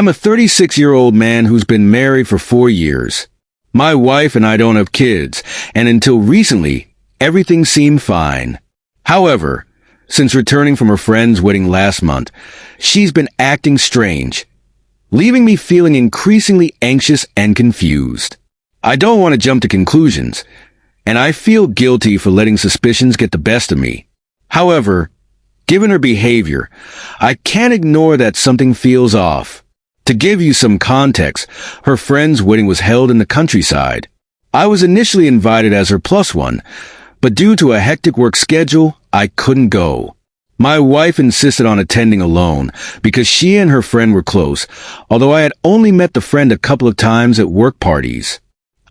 I'm a 36-year-old man who's been married for 4 years. My wife and I don't have kids, and until recently, everything seemed fine. However, since returning from her friend's wedding last month, she's been acting strange, leaving me feeling increasingly anxious and confused. I don't want to jump to conclusions, and I feel guilty for letting suspicions get the best of me. However, given her behavior, I can't ignore that something feels off. To give you some context, her friend's wedding was held in the countryside. I was initially invited as her plus one, but due to a hectic work schedule, I couldn't go. My wife insisted on attending alone because she and her friend were close, although I had only met the friend a couple of times at work parties.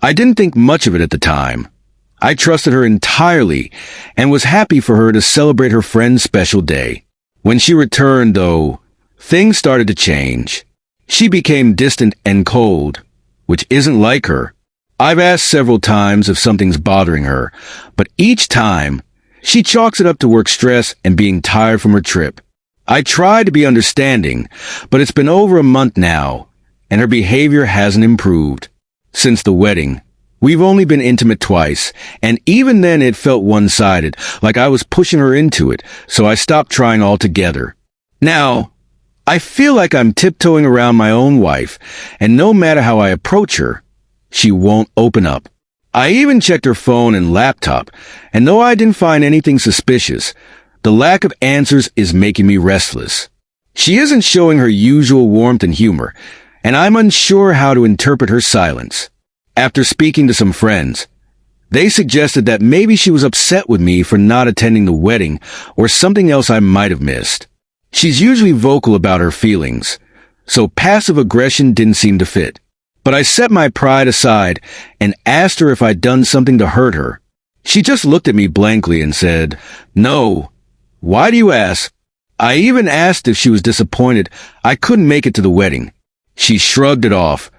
I didn't think much of it at the time. I trusted her entirely and was happy for her to celebrate her friend's special day. When she returned, though, things started to change. She became distant and cold, which isn't like her. I've asked several times if something's bothering her, but each time, she chalks it up to work stress and being tired from her trip. I try to be understanding, but it's been over a month now, and her behavior hasn't improved. Since the wedding, we've only been intimate twice, and even then it felt one-sided, like I was pushing her into it, so I stopped trying altogether. Now, I feel like I'm tiptoeing around my own wife, and no matter how I approach her, she won't open up. I even checked her phone and laptop, and though I didn't find anything suspicious, the lack of answers is making me restless. She isn't showing her usual warmth and humor, and I'm unsure how to interpret her silence. After speaking to some friends, they suggested that maybe she was upset with me for not attending the wedding or something else I might have missed. She's usually vocal about her feelings, so passive aggression didn't seem to fit. But I set my pride aside and asked her if I'd done something to hurt her. She just looked at me blankly and said, "No. Why do you ask?" I even asked if she was disappointed I couldn't make it to the wedding. She shrugged it off,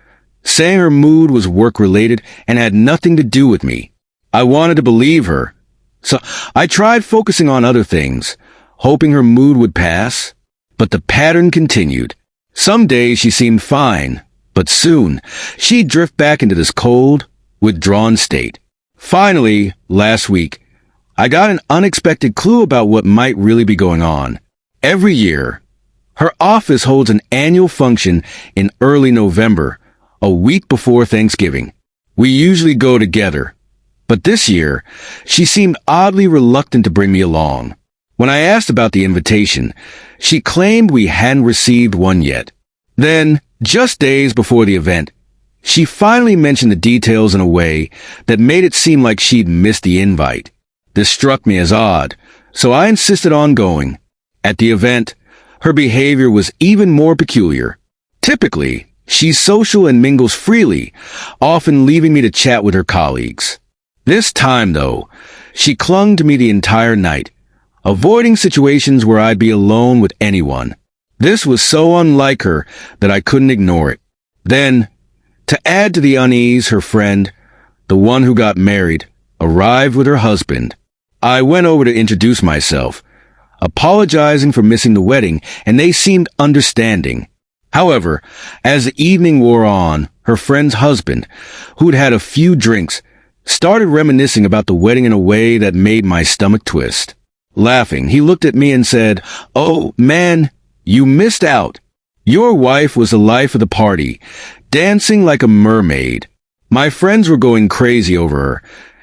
saying her mood was work-related and had nothing to do with me. I wanted to believe her, so I tried focusing on other things, hoping her mood would pass, but the pattern continued. Some days she seemed fine, but soon she'd drift back into this cold, withdrawn state. Finally, last week, I got an unexpected clue about what might really be going on. Every year, her office holds an annual function in early November, a week before Thanksgiving. We usually go together, but this year, she seemed oddly reluctant to bring me along. When I asked about the invitation, she claimed we hadn't received one yet. Then, just days before the event, she finally mentioned the details in a way that made it seem like she'd missed the invite. This struck me as odd, so I insisted on going. At the event, her behavior was even more peculiar. Typically, she's social and mingles freely, often leaving me to chat with her colleagues. This time, though, she clung to me the entire night, avoiding situations where I'd be alone with anyone. This was so unlike her that I couldn't ignore it. Then, to add to the unease, her friend, the one who got married, arrived with her husband. I went over to introduce myself, apologizing for missing the wedding, and they seemed understanding. However, as the evening wore on, her friend's husband, who'd had a few drinks, started reminiscing about the wedding in a way that made my stomach twist. Laughing, he looked at me and said, "Oh, man, you missed out. Your wife was the life of the party, dancing like a mermaid." My friends were going crazy over her,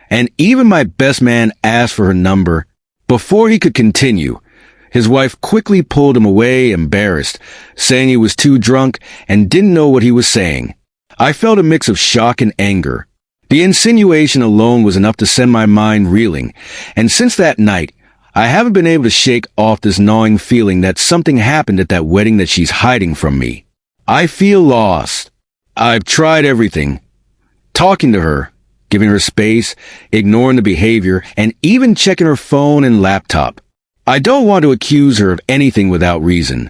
and even my best man asked for her number. Before he could continue, his wife quickly pulled him away, embarrassed, saying he was too drunk and didn't know what he was saying. I felt a mix of shock and anger. The insinuation alone was enough to send my mind reeling, and since that night, I haven't been able to shake off this gnawing feeling that something happened at that wedding that she's hiding from me. I feel lost. I've tried everything. Talking to her, giving her space, ignoring the behavior, and even checking her phone and laptop. I don't want to accuse her of anything without reason,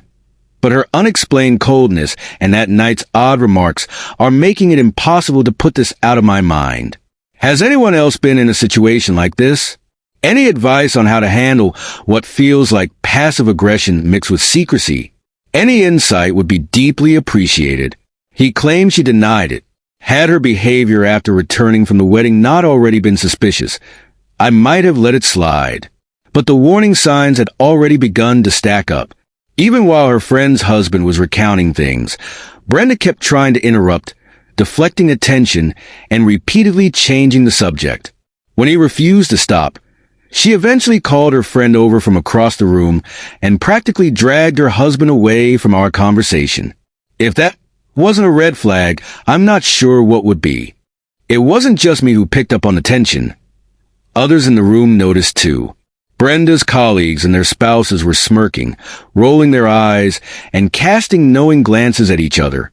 but her unexplained coldness and that night's odd remarks are making it impossible to put this out of my mind. Has anyone else been in a situation like this? Any advice on how to handle what feels like passive aggression mixed with secrecy? Any insight would be deeply appreciated. He claimed she denied it. Had her behavior after returning from the wedding not already been suspicious, I might have let it slide. But the warning signs had already begun to stack up. Even while her friend's husband was recounting things, Brenda kept trying to interrupt, deflecting attention, and repeatedly changing the subject. When he refused to stop, she eventually called her friend over from across the room and practically dragged her husband away from our conversation. If that wasn't a red flag, I'm not sure what would be. It wasn't just me who picked up on the tension. Others in the room noticed too. Brenda's colleagues and their spouses were smirking, rolling their eyes, and casting knowing glances at each other.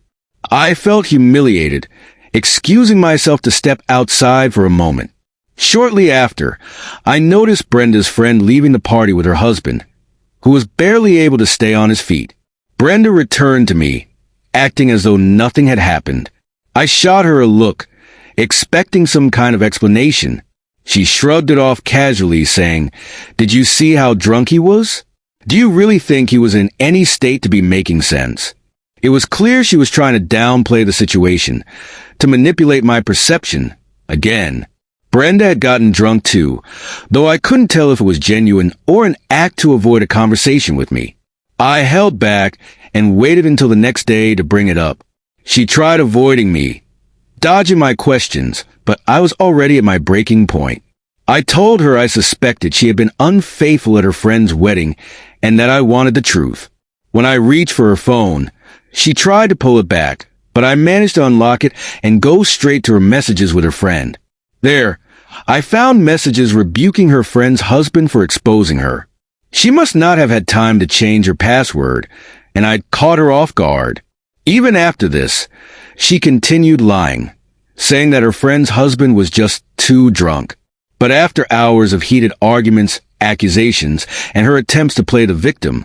I felt humiliated, excusing myself to step outside for a moment. Shortly after, I noticed Brenda's friend leaving the party with her husband, who was barely able to stay on his feet. Brenda returned to me, acting as though nothing had happened. I shot her a look, expecting some kind of explanation. She shrugged it off casually, saying, "Did you see how drunk he was? Do you really think he was in any state to be making sense?" It was clear she was trying to downplay the situation, to manipulate my perception. Again, Brenda had gotten drunk too, though I couldn't tell if it was genuine or an act to avoid a conversation with me. I held back and waited until the next day to bring it up. She tried avoiding me, dodging my questions, but I was already at my breaking point. I told her I suspected she had been unfaithful at her friend's wedding and that I wanted the truth. When I reached for her phone, she tried to pull it back, but I managed to unlock it and go straight to her messages with her friend. There, I found messages rebuking her friend's husband for exposing her. She must not have had time to change her password, and I'd caught her off guard. Even after this, she continued lying, saying that her friend's husband was just too drunk. But after hours of heated arguments, accusations, and her attempts to play the victim,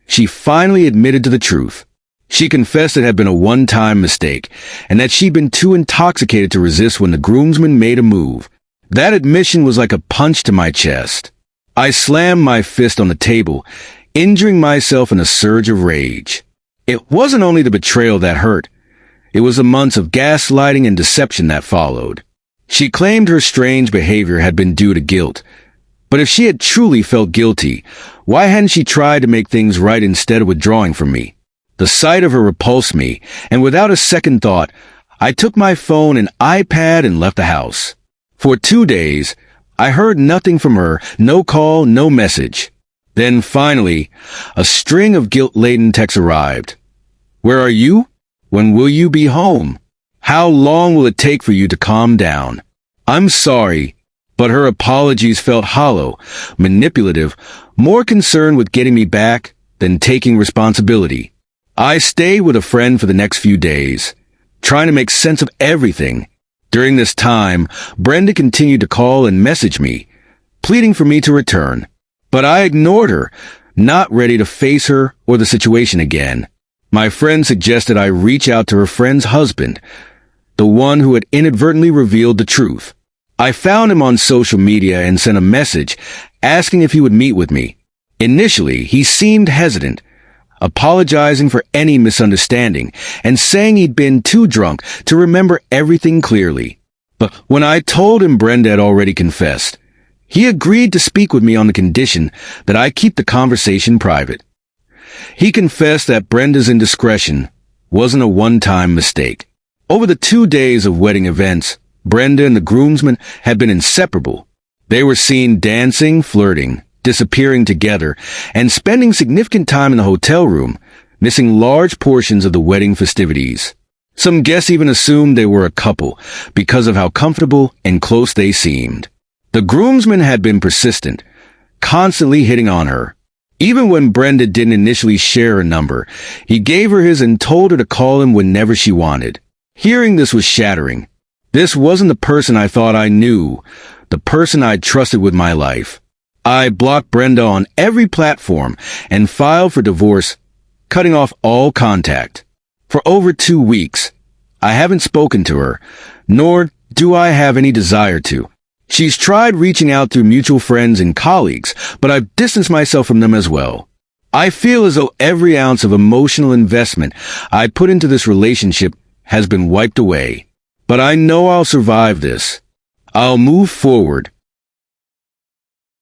she finally admitted to the truth. She confessed it had been a one-time mistake, and that she'd been too intoxicated to resist when the groomsmen made a move. That admission was like a punch to my chest. I slammed my fist on the table, injuring myself in a surge of rage. It wasn't only the betrayal that hurt. It was the months of gaslighting and deception that followed. She claimed her strange behavior had been due to guilt. But if she had truly felt guilty, why hadn't she tried to make things right instead of withdrawing from me? The sight of her repulsed me, and without a second thought, I took my phone and iPad and left the house. For 2 days, I heard nothing from her, no call, no message. Then finally, a string of guilt-laden texts arrived. "Where are you? When will you be home? How long will it take for you to calm down? I'm sorry," but her apologies felt hollow, manipulative, more concerned with getting me back than taking responsibility. I stayed with a friend for the next few days, trying to make sense of everything. During this time, Brenda continued to call and message me, pleading for me to return. But I ignored her, not ready to face her or the situation again. My friend suggested I reach out to her friend's husband, the one who had inadvertently revealed the truth. I found him on social media and sent a message asking if he would meet with me. Initially, he seemed hesitant, apologizing for any misunderstanding and saying he'd been too drunk to remember everything clearly. But when I told him Brenda had already confessed, he agreed to speak with me on the condition that I keep the conversation private. He confessed that Brenda's indiscretion wasn't a one-time mistake. Over the 2 days of wedding events, Brenda and the groomsmen had been inseparable. They were seen dancing, flirting, disappearing together, and spending significant time in the hotel room, missing large portions of the wedding festivities. Some guests even assumed they were a couple because of how comfortable and close they seemed. The groomsman had been persistent, constantly hitting on her. Even when Brenda didn't initially share her number, he gave her his and told her to call him whenever she wanted. Hearing this was shattering. This wasn't the person I thought I knew, the person I'd trusted with my life. I blocked Brenda on every platform and filed for divorce, cutting off all contact. For over 2 weeks, I haven't spoken to her, nor do I have any desire to. She's tried reaching out through mutual friends and colleagues, but I've distanced myself from them as well. I feel as though every ounce of emotional investment I put into this relationship has been wiped away. But I know I'll survive this. I'll move forward,